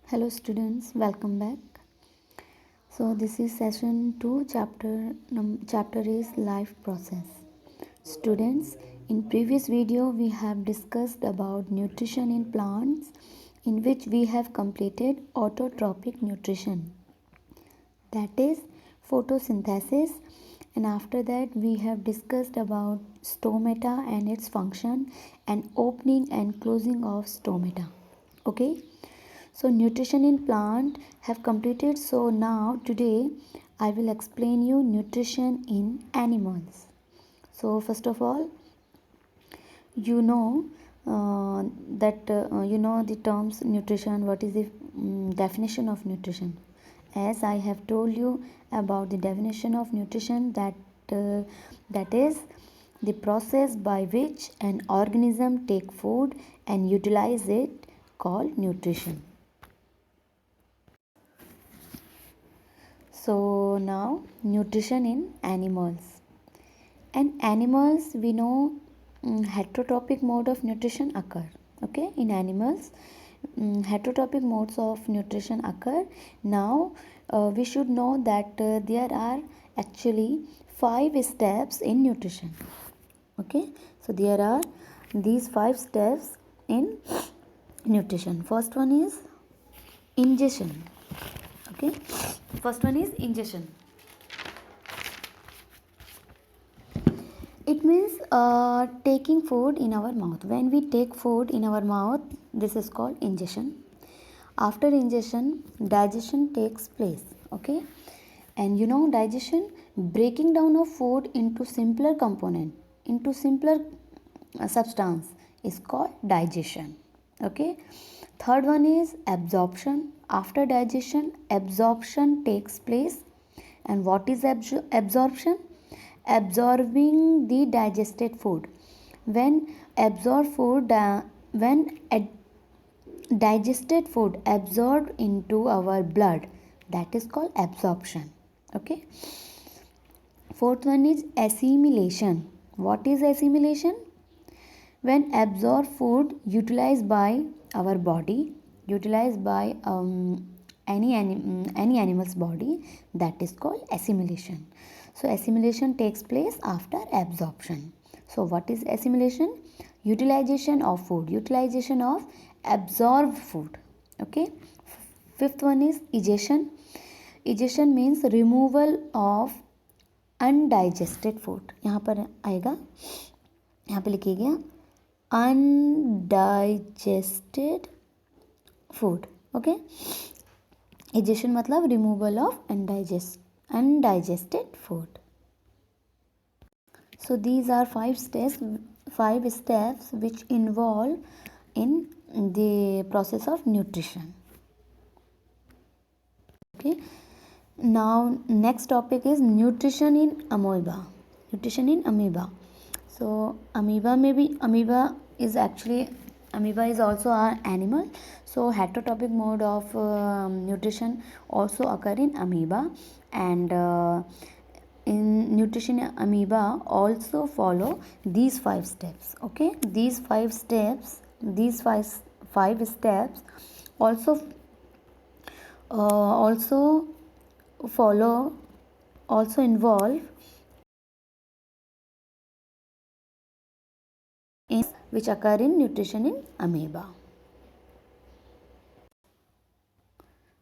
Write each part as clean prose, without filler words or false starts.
Hello students, welcome back. So this is session 2, chapter is life process. Students, in previous video we have discussed about nutrition in plants, in which we have completed autotrophic nutrition, that is photosynthesis, and after that we have discussed about stomata and its function and opening and closing of stomata. Okay, so nutrition in plant have completed. So now today I will explain you nutrition in animals. So first of all, you know you know the terms nutrition. What is the definition of nutrition? As I have told you about the definition of nutrition, that is the process by which an organism take food and utilize it, called nutrition. So now nutrition in animals. And animals, we know heterotrophic mode of nutrition occur. Okay, in animals heterotrophic modes of nutrition occur. Now we should know that there are actually 5 steps in nutrition. Okay, so there are these 5 steps in nutrition. First one is ingestion. Okay, first one is ingestion. It means taking food in our mouth. When we take food in our mouth, this is called ingestion. After ingestion, digestion takes place. Okay, and you know digestion, breaking down of food into simpler component, into simpler substance, is called digestion. Okay, third one is absorption. After digestion, absorption takes place. And what is absorption? Absorbing the digested food. When absorbed food, digested food absorbed into our blood, that is called absorption. Okay. Fourth one is assimilation. What is assimilation? When absorbed food utilized by our body, utilized by any animal's body, that is called assimilation. So assimilation takes place after absorption. So what is assimilation? Utilization of food, utilization of absorbed food. Okay. Fifth one is egestion. Egestion means removal of undigested food. यहाँ पर आएगा, यहाँ पे लिखिएगा undigested food. Okay, egestion मतलब removal of undigested food. So these are 5 steps which involve in the process of nutrition. Okay, now next topic is nutrition in amoeba. Nutrition in amoeba. So amoeba is also an animal. So heterotrophic mode of nutrition also occur in amoeba, and in nutrition in amoeba also follow these 5 steps. Okay, these 5 steps also involve which occur in nutrition in amoeba.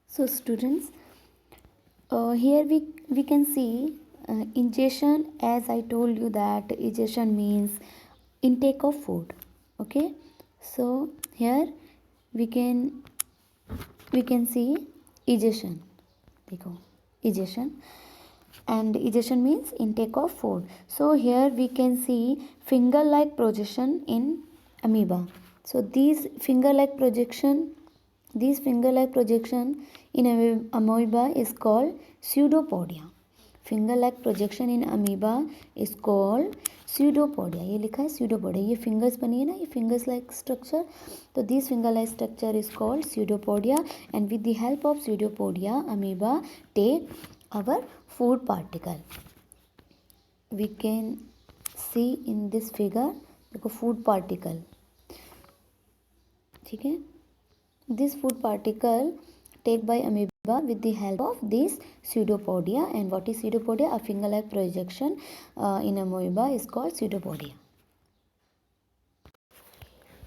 So students, here we can see ingestion. As I told you that ingestion means intake of food. Okay, so here we can see egestion. Egestion, and egestion means intake of food. So here we can see finger like projection in amoeba. So these finger like projection in amoeba is called pseudopodia. Finger like projection in amoeba is called pseudopodia. ये लिखा है pseudopodia. ये fingers बनी है ना, ये fingers like structure. तो this finger like structure is called pseudopodia, and with the help of pseudopodia, amoeba take our food particle. We can see in this figure, देखो food particle. ठीक है, this food particle taken by amoeba with the help of this pseudopodia. And what is pseudopodia? A finger-like projection in amoeba is called pseudopodia.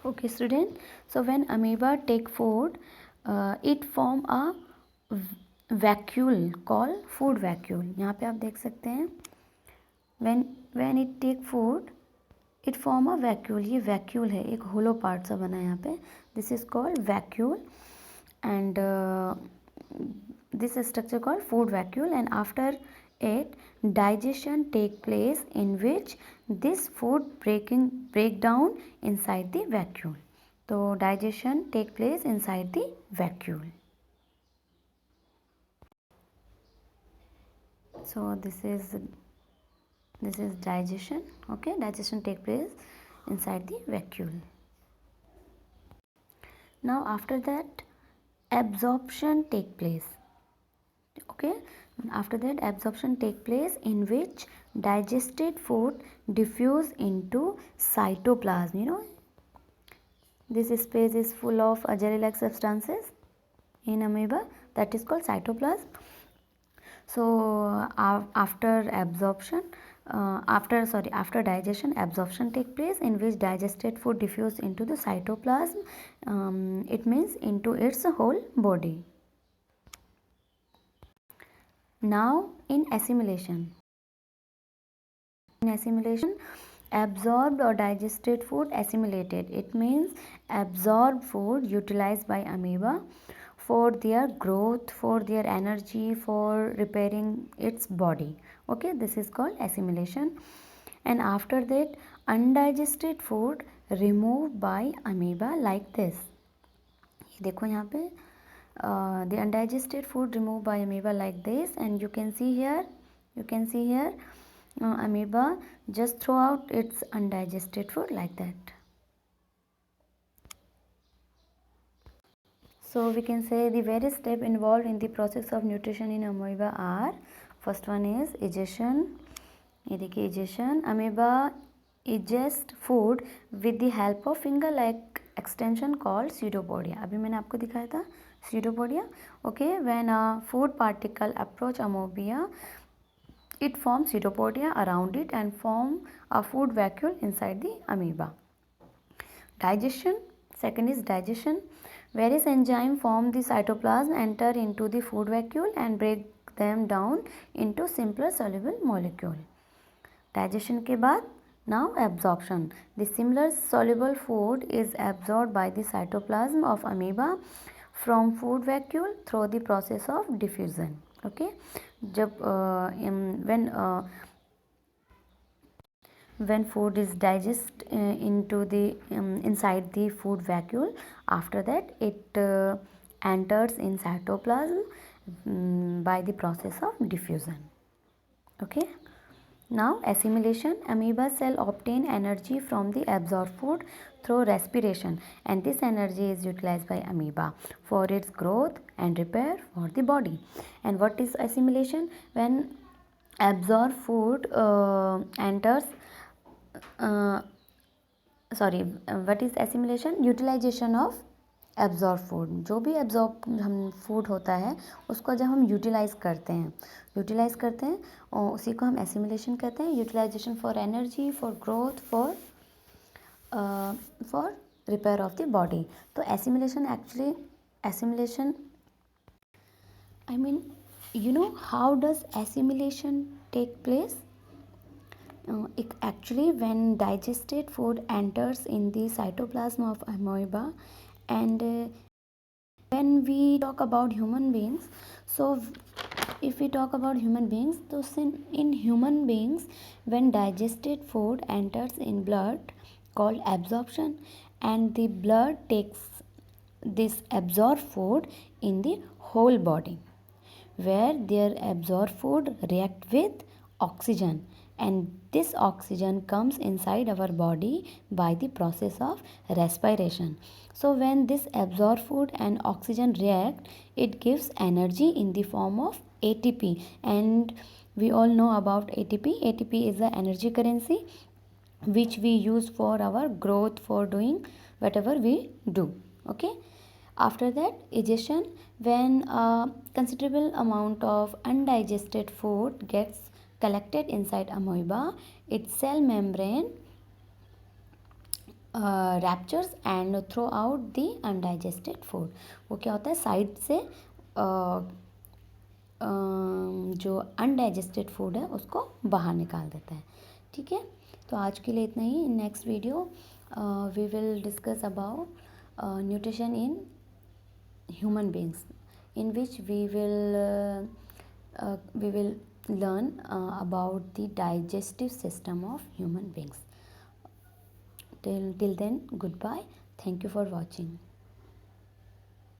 Okay student, so when amoeba take food, it form a vacuole called food vacuole. यहाँ पे आप देख सकते हैं when it take food it form a vacuole. ये vacuole है, एक hollow part सा बना है यहाँ पे. This is called vacuole and this is structure called food vacuole. And after it digestion take place in which this food break down inside the vacuole. तो digestion take place inside the vacuole. So this is digestion. Okay, digestion take place inside the vacuole. Now after that absorption take place. Okay, after that absorption take place in which digested food diffuse into cytoplasm. You know, this space is full of jelly-like substances in amoeba, that is called cytoplasm. So after digestion absorption take place in which digested food diffuse into the cytoplasm. It means into its whole body. Now in assimilation, absorbed or digested food assimilated. It means absorbed food utilized by amoeba for their growth, for their energy, for repairing its body. Okay, this is called assimilation. And after that undigested food removed by amoeba like this. देखो यहाँ पे the undigested food removed by amoeba like this, and you can see here amoeba just throw out its undigested food like that. So we can say the various steps involved in the process of nutrition in amoeba are, first one is egestion. ये देखिए egestion. Amoeba ingest food with the help of finger like extension called pseudopodia. अभी मैंने आपको दिखाया था pseudopodia. Okay, when a food particle approach amoeba, it forms pseudopodia around it and form a food vacuole inside the amoeba. Digestion. Second is digestion. Various enzymes form the cytoplasm, enter into the food vacuole and break them down into simpler soluble molecule. Digestion के बाद now absorption. The similar soluble food is absorbed by the cytoplasm of amoeba from food vacuole through the process of diffusion. Okay, जब when food is digested into the inside the food vacuole, after that it enters in cytoplasm by the process of diffusion. Okay, now assimilation. Amoeba cell obtain energy from the absorbed food through respiration, and this energy is utilized by amoeba for its growth and repair for the body. And what is assimilation? When absorbed food enters what is assimilation? Utilization of absorbed food. जो भी absorb हम food होता है उसको जब हम utilize करते हैं और उसी को हम assimilation कहते हैं. Utilization for energy, for growth, for repair of the body. तो assimilation I mean, you know how does assimilation take place? Actually, when digested food enters in the cytoplasm of amoeba, and when we talk about human beings, so if we talk about human beings, so in human beings, when digested food enters in blood called absorption, and the blood takes this absorbed food in the whole body, where their absorbed food react with oxygen, and this oxygen comes inside our body by the process of respiration. So when this absorbed food and oxygen react, it gives energy in the form of ATP, and we all know about ATP. ATP is the energy currency which we use for our growth, for doing whatever we do. Okay, After that, digestion, when a considerable amount of undigested food gets collected inside amoeba, its cell membrane ruptures and throw out the undigested food. वो क्या होता है, side से जो undigested food है उसको बाहर निकाल देता है. ठीक है, तो आज के लिए इतना ही. Next video we will discuss about nutrition in human beings, in which we will learn about the digestive system of human beings. Till then, goodbye. Thank you for watching.